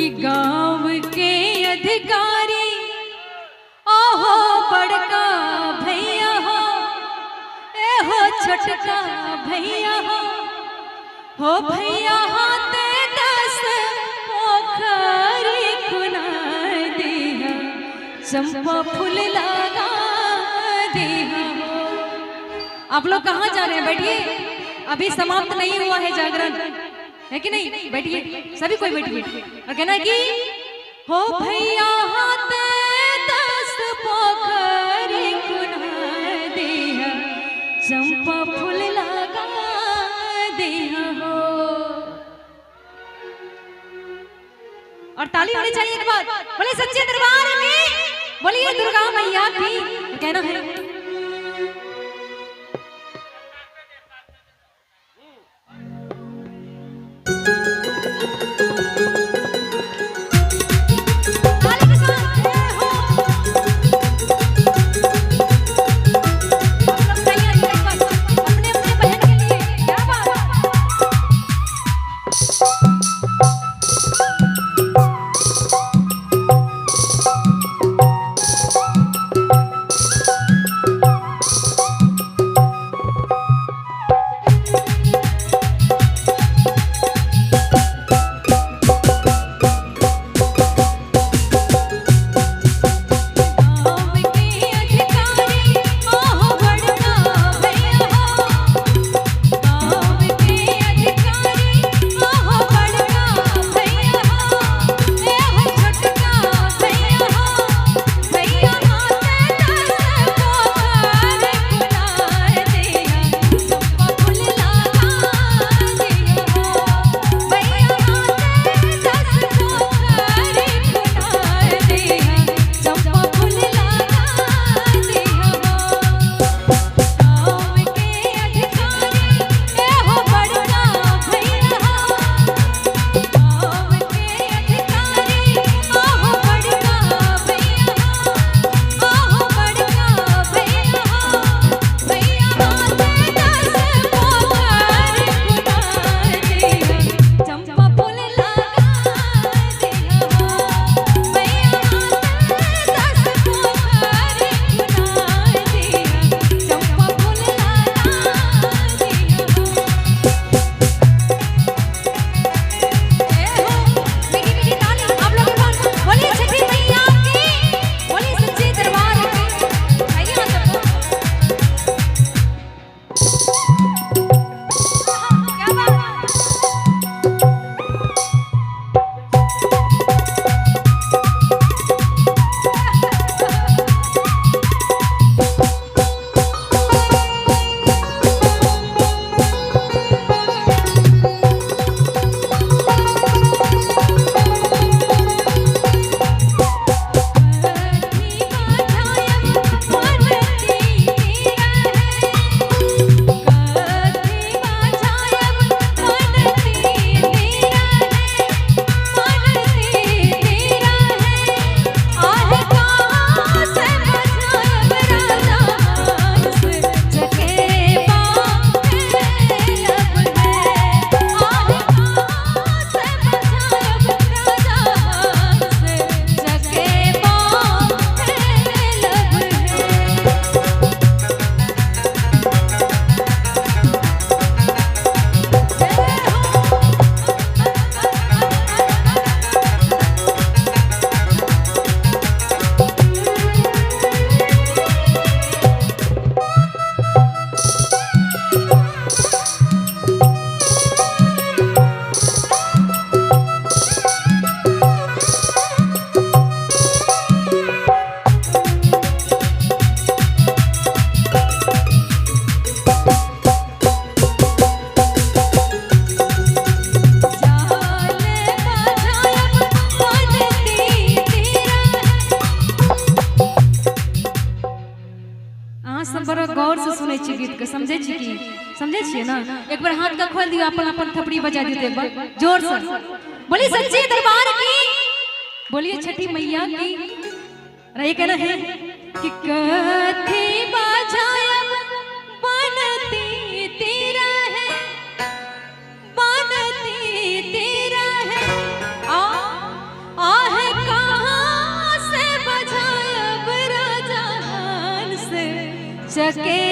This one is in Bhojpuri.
कि गांव के अधिकारी ओहो बड़का भैया हो, ए हो छोटका भैया हो भैया हाथे 10 पोखरी खुना दिया, चंपा फूल लगा दिया। आप लोग कहाँ जा रहे हैं? बैठिए, अभी समाप्त नहीं हुआ है जागरण, है कि नहीं? बैठिए, सभी कोई बैठिए और कहना कि हो भैया हाथे 10 पोखरी खुना दिया, चंपा फूल लगा दिया हो। और ताली होनी चाहिए एक बार, बोले सच्चे दरबार में, बोलिए दुर्गा मैया की। कहना है गौर से सुने छी गीत के, समझे छी कि समझे छिए ना? एक बार हाथ का खोल दियो, अपन अपन थपड़ी बजा दियो एक बार जोर से। बोलिए सच्चे दरबार की, बोलिए छठी मैया की। ये कहना है कि कथी बजायब बनती तेरा है, बनती तेरा है। सके